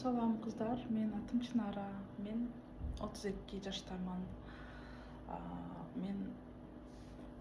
Салам кыздар, менин атым Чынара. Мен 32 жаштамын. Мен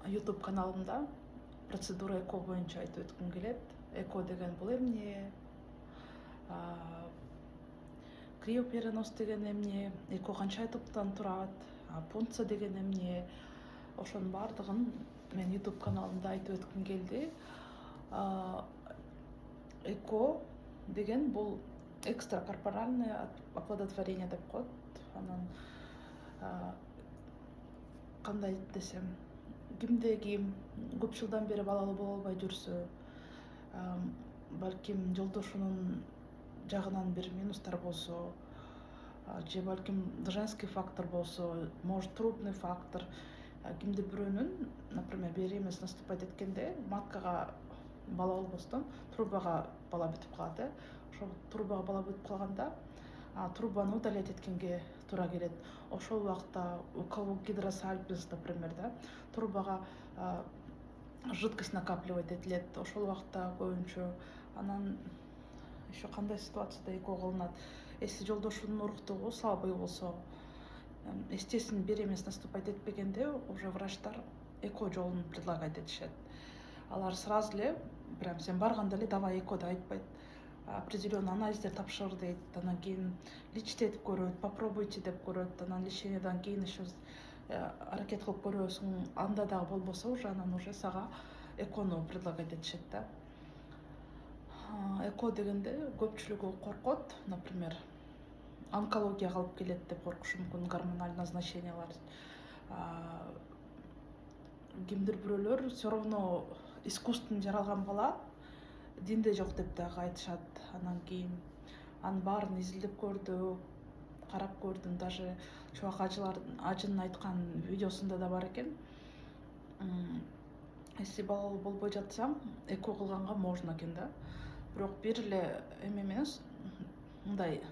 YouTube каналымда процедура ЭКО боюнча айтып өткүм келет. ЭКО деген бул эмне? Криоперенос деген эмне? ЭКО канча этаптан турат? Пункция деген эмне? Ошонун баардыгын мен YouTube каналымда айтып өткүм келди. ЭКО деген бул экстракорпоральное оплодотворение деп коет. Анан кандай десем, кимде ким көп жылдан бери балалуу боло албай жүрсө, балким жолдошунун жагынан бир минустар болсо, же балким женский фактор болсо, может трудный фактор, кимде бирөөнүн, например, беременность наступать эткенде маткага бала болбостон трубага бала бүтүп калат. Ошол трубага бала бүтүп калганда трубаны удалять эткенге туура келет. Ошол убакта у кого гидросальпинс, например, трубага жидкость накапливать этилет. Ошол убакта көбүнчө анан еще кандай ситуацияда ЭКО кылынат? Если жолдошунун уруктугу слабый болсо, естественно, беременность наступать этпегенде уже врачтар ЭКО жолун предлагать этишет. Алар сразу эле прям сен барганда эле давай ЭКО деп айтпайт. Определенный анализдер тапшыр дейт, анан кийин личтетип көрөт, попробуйте деп көрөт, анан лечениядан кийин еще аракет кылып көрөсүң, анда дагы болбосо уже анан уже сага ЭКОну предлагать этишет да. ЭКО дегенде көпчүлүгү коркот, например, онкологияга алып келет деп коркушу мүмкүн, гормональ назначениялар. Кимдир бирөөлөр все равно искусственный жаралган бала динде жок деп дагы айтышат. Анан кийин анын баарын изилдеп көрдүк, карап көрдүм, даже чубак ажынын айткан видеосунда да бар экен. Если балалуу болбой жатсаң, ЭКО кылганга можно экен да. Бирок бир эле эме менен мындай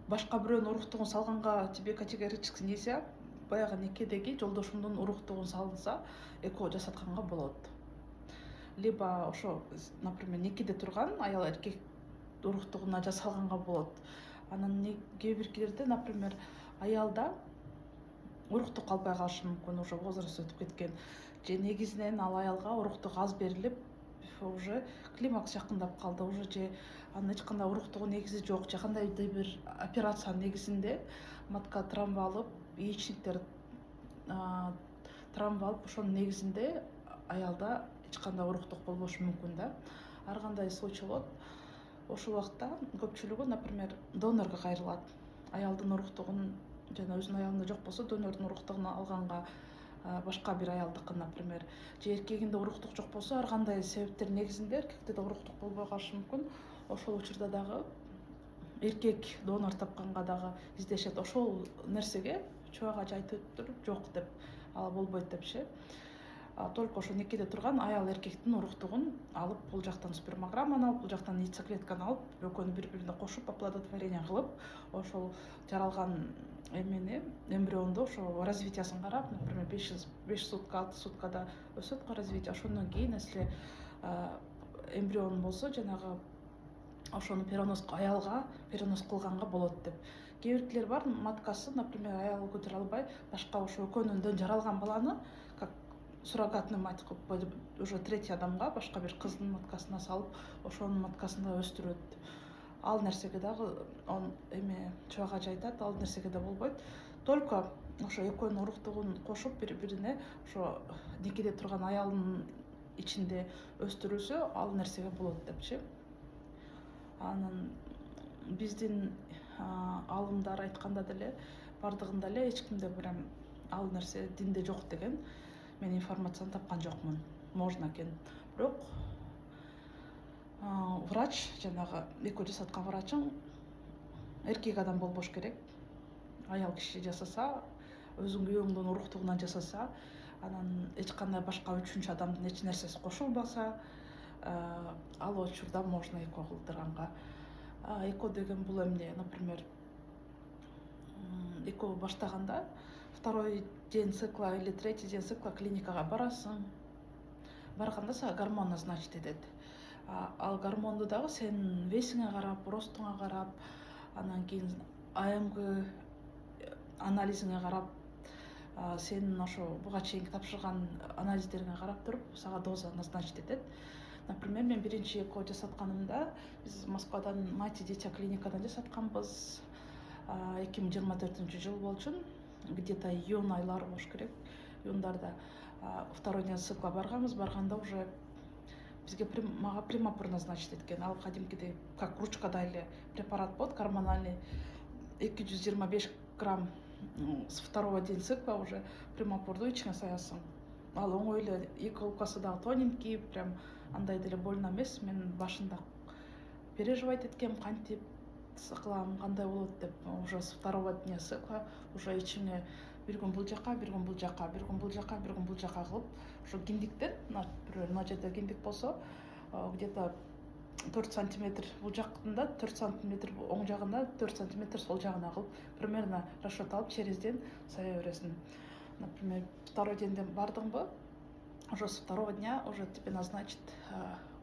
башка бирөөнүн уруктугун салганга тебе категорически нельзя. Баягы некедеги жолдошумдун уруктугун салынса, ЭКО жасатканга болот. Либо ошо, например, некеде турган аял эркек уруктугуна жасалганга болот. Анан кээ биркилерде, например, аялда уруктук калбай калышы мүмкүн, уже возраст өтүп кеткен. Же негизинен ал аялга уруктук аз берилип, уже климакс жакындап калды, уже же анын эч кандай уруктугу негизи жок, же кандайдыр бир операциянын негизинде матка травма алып, яичниктер травма алып, ошонун негизинде аялда эч кандай уруктук болбошу мүмкүн да. Ар кандай случай болот. Ошол убакта көпчүлүгү, например, донорго кайрылат. Аялдын уруктугун жана өзүнүн аялында жок болсо, донордун уруктугун алганга, башка бир аялдыкын, например, же эркегинде уруктук жок болсо, ар кандай себептер негизинде эркекте да уруктук болбой калышы мүмкүн. Ошол учурда дагы эркек донор тапканга дагы издешет. Ошол нерсеге чубак ажы айтып өттүр, жок деп, ал болбойт депчи. Только ошо некеде турган аял эркектин уруктугун алып, бул жактан спермограмманы алып, бул жактан яйцеклетканы алып, экөөнү бири-бирине кошуп, оплодотворение кылып, ошол жаралган эмени, эмбрионду ошо развитиясын карап, например, 5 сутка, 6 суткада өсөт го развитие. Ошондон кийин, если эмбрион болсо, жанагы ошону аялга перенос кылганга болот деп. Кээ биркилер бар, маткасы, например, аял көтөрө албай, башка ошо экөөнүндөн жаралган баланы, как суррогатный мать кылып, уже третий адамга, башка бир кыздын маткасына салып, ошонун маткасында өстүрөт. Ал нерсеге дагы чубак ажы айтат, ал нерсеге да болбойт. Только ошо экөөнүн уруктугун кошуп, бири-бирине ошо некеде турган аялдын ичинде өстүрүлсө, ал нерсеге болот депчи. Анан биздин алымдар айтканда деле, бардыгында эле эч кимде прям ал нерсе динде жок деген мен информацияны тапкан жокмун. Можно экен. Бирок врач, жанагы ЭКО жасаткан врачың эркек адам болбош керек. Аял киши жасаса, өзүң күйөөңдүн уруктугунан жасаса, анан эч кандай башка үчүнчү адамдын эч нерсеси кошулбаса, ал учурда можно ЭКО кылдырганга. ЭКО деген бул эмне, например, ЭКО баштаганда второй день цикла или третий день цикла клиникага барасың. Барганда сага гормон назначить этет. Ал гормонду дагы сенин весиңе карап, ростуңа карап, анан кийин АМГ анализиңе карап, сенин ошо буга чейинки тапшырган анализдериңе карап туруп сага доза назначить этет. Например, мен биринчи ЭКО жасатканымда биз Москвадан Мать и Дитя клиникадан жасатканбыз. 2024 жыл болчу, где-то июнь айлары болуш керек. Июндарда второй день цикла барганда уже бизге мага примапур назначить эткен. Ал кадимкидей как ручкада эле препарат болот, гормональный 225 грамм с второго день цикла уже примапурду ичиңе саясың. Ал оңой эле, иголкасы дагы тоненький, прям андай деле больно эмес. Мен башында переживать эткем, кантип кылам, кандай болот деп. Уже с второго дня цикла уже ичиңе бир күн бул жака, бир күн бул жака, бир күн бул жака, бир күн бул жака кылып, ошо киндиктен, мына жерде киндик болсо, где-то 4 сантиметр бул жакында, 4 сантиметр оң жагында, 4 сантиметр сол жагына кылып, примерно расчет алып через день сая бересиң. Например, второй денден бардыңбы, уже с второго дня уже тебе назначит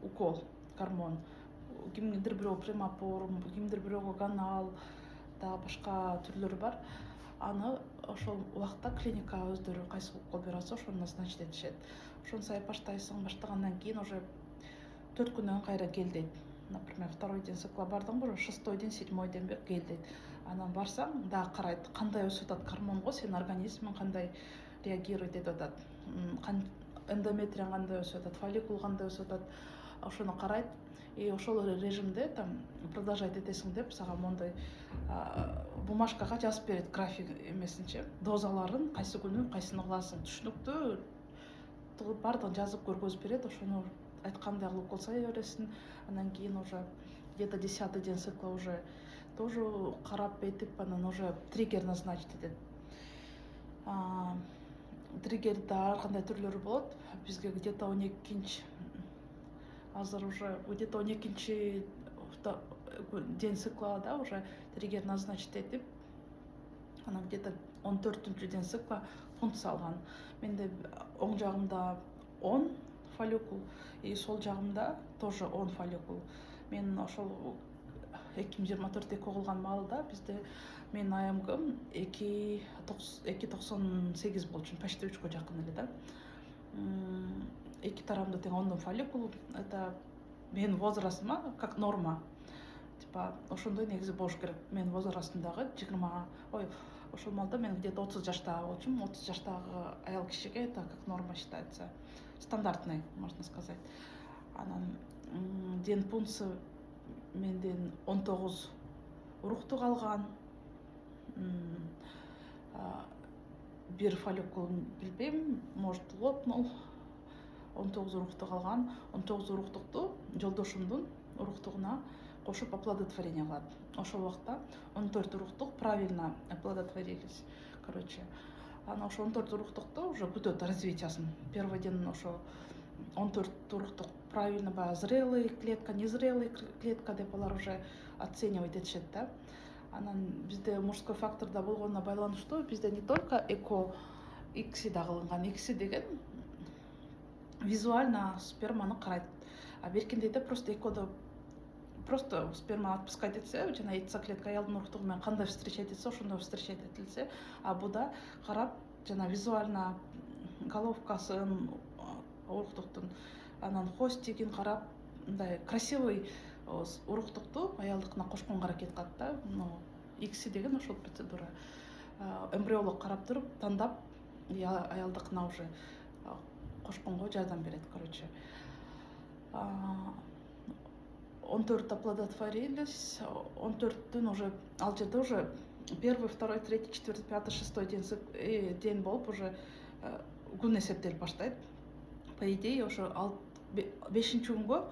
укол, гормон. Кимдир бирөө примапур, кимдир бирөө ганал, да башка түрлөрү бар. Аны ошол убакта клиника өздөрү кайсы укол бере алса ошону назначить этишет. Ошону сая баштайсың, баштагандан кийин уже 4 күндөн кайра кел дейт. Например, второй день цикла бардыңбы, уже 6-й день, 7-й день кел дейт. Анан барсаң, дагы карайт, кандай өсүп атат гормонго, сенин организмиң кандай реагирует этип атат. Эндометрияң кандай өсүп атат, фолликул кандай өсүп атат, ошону карайт. И ошол режимде там продолжать этесиң деп сага мондай бумажкага жазып берет, график эмесинче, дозаларын, кайсы күнү кайсыны кыласың, түшүнүктүү баардыгын жазып көргөзүп берет. Ошону айткандай кылып кылса бересиң. Анан кийин уже где-то 10-й день цикла уже тоже карап этип, анан уже триггер назначить этет. Триггерде ар кандай түрлөрү болот. Бизге где-то 12-нчи, азыр уже где-то 12-нчи день циклада уже триггер назначить этип, анан где-то 14-нчи день цикла функция алган. Менде оң жагымда 10 фолликул и сол жагымда тоже 10 фолликул. Мен ошол 2024 эко кылган маалда бизде менин АМГым 2,98 болчу, почти 3-кө жакын эле да. Эки тарамда тең 10 фолликул, это менин возрастыма как норма. Типа ошондой негизи болуш керек. Менин возрастымдагы 20, ошол маалда мен где-то 30 жаштагы болчумун. 30 жаштагы аял кишиге это как норма считается. Стандартный, можно сказать. Анан ден пункци менден 19 урукту калган. Бир фолликул билбейм, может лопнул. 19 урукту калган. 19 уруктукту жолдошумдун уруктугуна кошуп оплодотворение кылат. Ошол убакта 14 уруктук правильно оплодотворились. Короче, анан ошо 14 уруктукту уже күтөт развитиясын. Первый день ошо 14 уруктук правильно баягы зрелый клетка, незрелый клетка деп алар уже оценивать этишет да. Анан бизде мужской факторда болгонуна байланыштуу бизде не только эко икси да кылынган. Икси деген визуально сперманы карайт. А беркиндейде просто экодо просто сперма отпускать этсе, жана яйцеклетка аялдын уруктугу менен кандай встречать этсе, ошондой встречать этилсе, а буда карап жана визуально головкасын, уруктуктун анан хвостигин карап, мындай красивый уруктукту аялдыкына кошконго аракет кылат да. Икси деген ошол процедура. Эмбриолог карап туруп, тандап аялдыкына уже кошконго жардам берет, короче. 14 оплодотворились, 14-тün уже, ал жерде уже 1, 2, 3, 4, 5, 6 день болуп уже күн эсептелип баштайт. По идее, ошо 5-күнгө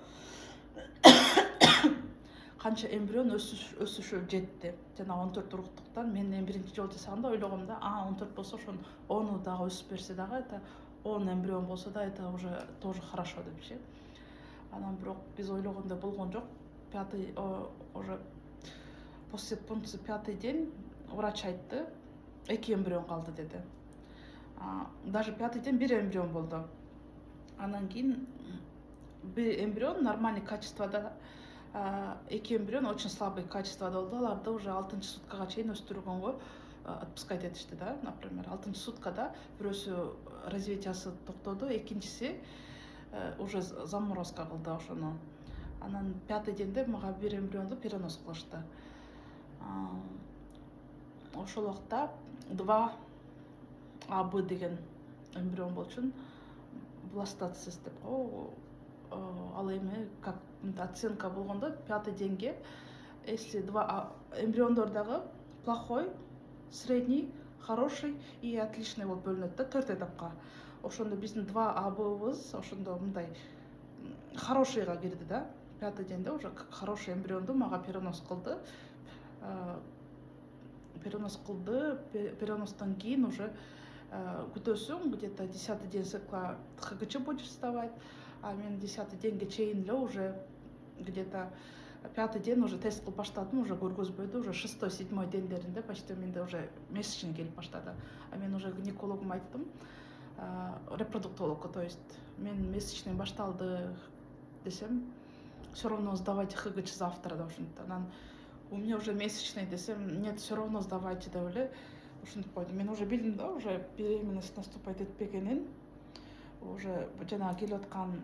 канча эмбрион өсүшү жетти. Жана 14 уруктуктан мен биринчи жолу жасаганда ойлогомда, 14 болсо ошонун 10-у дагы өсүп берсе дагы, это 10 эмбрион болсо да, это уже тоже хорошо депчи. Анан бирок биз ойлогондой болгон жок. 5-й уже после пункции 5-й день врач айтты, 2 эмбрион калды деди. Даже 5-й день 1 эмбрион болду. Анан кийин bir эмбрион нормальный качествода, эки эмбрион очень слабый качествода болду. Аларды уже 6-суткага чейин өстүргөнгө отпускать этишти да. Например, 6-суткада бирөөсү развитиясы токтоду, экинчиси уже заморозка кылды ошону. Анан 5-й денде мага бир эмбрионду перенос кылышты. Ошол убакта 2АБ деген эмбрион болчу, бластоцист деп коебу. Ал эми как оценка болгондо 5-й денге, если 2 эмбриондор дагы плохой, средний, хороший и отличный болуп бөлүнөт да 4 этапка. Ошондо биздин 2АБыбыз ошондо мындай хорошийга кирди да. 5-й денде уже хороший эмбрионду мага перенос кылды. Переностон кийин уже күтөсүң, где-то 10-й день цикла ХГЧ будет вставать, а мен 10-й денге чейин эле уже где-то 5-й день уже тест кылып баштадым, уже көргөзбөдү, уже 6-7 дендеринде почти менде уже месячный келип баштады. А мен уже гинекологума айттым, репродуктологко, то есть мен месячный башталды десем, все равно сдавайте ХГЧ завтра деп ушинтип. Анан у меня уже месячный десем, нет, все равно сдавайте деп эле ушинтип койдум. Мен уже билдим да, уже беременность наступать этпегенин, уже жанагы келип аткан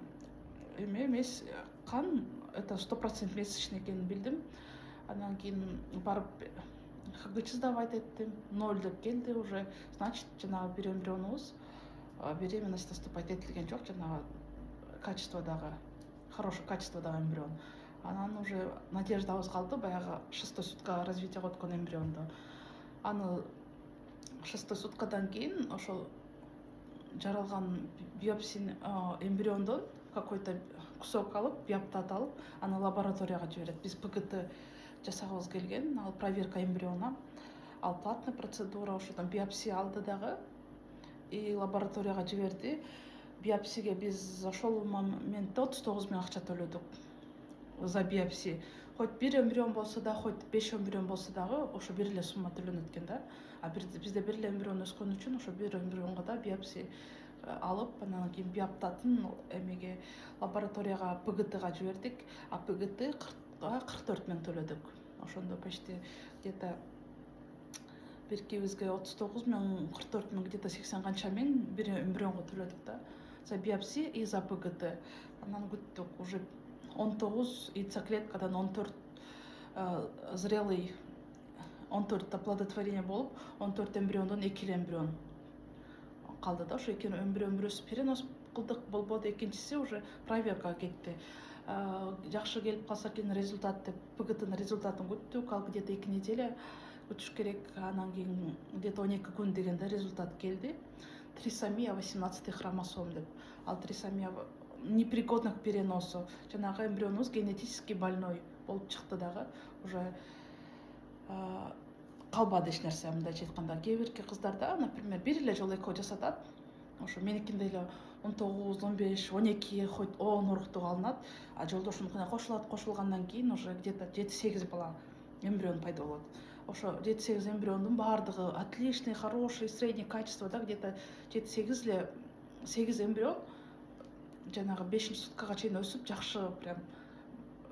эмес кан это 100% месячный экенин билдим. Анан кийин барып ХГЧ сдавать эттим, 0 деп келди уже, значит жанагы бир эмбрионубуз беременность наступать этилген жок, жанагы качестводагы, хороший качестводагы эмбрион. Анан уже надеждабыз калды баягы 6-й суткага развитиеге өткөн эмбрионду. Аны 6-й суткадан кийин ошол жаралган биопсия эмбриондон какой-то кусок алып, биоптат алып, аны лабораторияга жиберет. Биз ПГТ жасагыбыз келген, ал проверка эмбриона, ал платный процедура, ошодон биопсия алды дагы и лабораторияга жиберди. Биопсияга биз ошол моментте 39 000 акча төлөдүк за биопсия. Хоть бир эмбрион болсо да, хоть 5 эмбрион болсо дагы ошо бир эле сумма төлөнөт экен да. А бизде бир эле эмбрион өскөн үчүн ошо бир эмбрионго да биопсия алып, анан кийин биоптатын эмеге лабораторияга ПГТга жибердик, а ПГТ 44 000 төлөдүк. Ошондо почти где-то биркибизге 39 000, 44 000, где-то 80 канча миң бир эмбрионго төлөдүк да. За биопсия и за ПГТ. Анан күттүк уже 19 яйцеклеткадан 14 зрелый, 14 оплодотворение болуп, 14 эмбриондон 2 эмбрион калды да. Ошо эки эмбрион бирөөсү перенос кылдык болбоду, экинчиси уже проверкага кетти. Жакшы келип калса кийин результат деп ПГТнын результатын күттүк, ал где-то 2 неделя күтүш керек. Анан кийин где-то 12 күн дегенде результат келди. Трисомия 18 хромосом деп. Ал трисомия непригодна к переносу. Жанагы эмбрионубуз генетически больной болуп чыкты дагы. Уже калбады эч нерсе, мындайча айтканда. Кээ бирки кыздарда, например, бир эле жолу эко жасатат. Ошо меникинде эле 19, 15, 12, хоть 10 уруктук алынат, а жолдошунукуна кошулгандан кийин уже где-то 7-8 бала эмбрион пайда болот. Ошо 7-8 эмбриондун баардыгы отличный, хороший, средний качествода, где-то 7-8 эле 8 эмбрион жанагы 5-суткага чейин өсүп, жакшы прям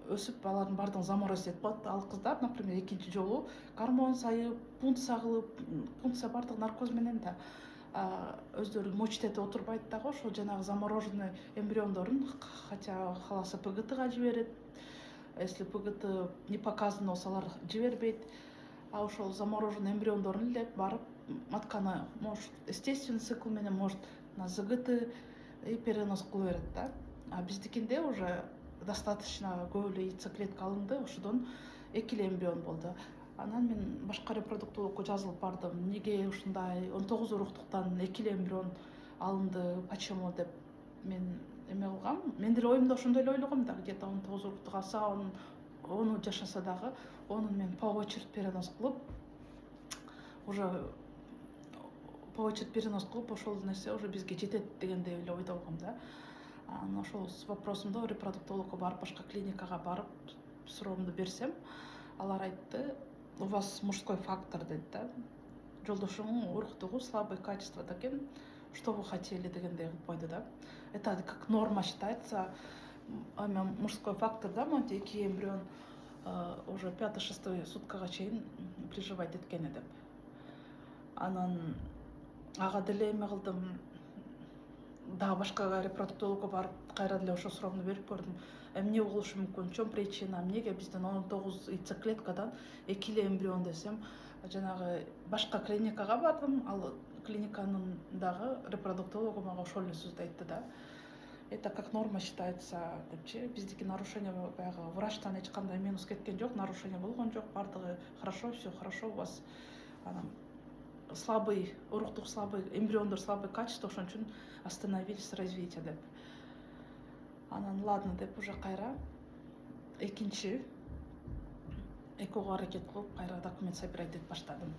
өсүп, алардын баардыгын заморозить этип коет. Ал кыздар, например, экинчи жолу гормон сайып, пункция кылып, пункция баардыгы наркоз менен да өздөрү мочтете отурбайт дагы, ошол жанагы замороженный эмбриондорун, хотя халаса ПГТга жиберет. Если ПГТ не показано болсо, алар жибербейт. А ошол замороженный эмбриондорун эле барып матканы, может, естественный цикл менен, может, на ЗГТ и перенос кыла берет да. А биздикинде уже достаточно көп эле яйцеклетка алынды, ошодон 2 эле эмбрион болду. Анан мен башка репродуктологко жазылып бардым. Эмнеге ушундай 19 уруктуктан 2 эле эмбрион алынды, почему деп мен эме кылгам. Мен деле оюмда ошондой эле ойлогом да, где-то 19 уруктук алса, onu жашаса дагы, онун мен по очередь перенос кылып, уже по очередь перенос кылып, ошол нерсе уже бизге жетет дегендей эле ойдо болгом да. Анан ошол вопросумду репродуктологко барып, башка клиникага барып, суроомду берсем, алар айтты, у вас мужской фактор дейт да. Жолдошуңун уруктугу слабый качествода экен, что вы хотели дегендей кылып койду да. Это как норма считается. эме мужской фактор да, монти 2 эмбрион уже 5-6 суткага чейин приживать эткени деп. Анан ага деле эме кылдым, дагы башка репродуктологко барып кайра деле ошол суроону берип көрдүм. Эмне болушу мүмкүн? В чем причина? Эмнеге биздин 19 яйцеклеткадан 2 эмбрион десем, жанагы башка клиникага бардым. Ал клиниканын дагы репродуктологу мага ошол эле сөздү айтты да. Это как норма считается депчи. Биздики нарушение баягы врачтан эч кандай минус кеткен жок, нарушение болгон жок, бардыгы хорошо, все хорошо у вас. Анан слабый, уруктук слабый, эмбриондор слабый качество, ошон үчүн остановились развитие деп. Анан ладно деп уже кайра экинчи экого аракет кылып кайра документ собирать этип баштадым.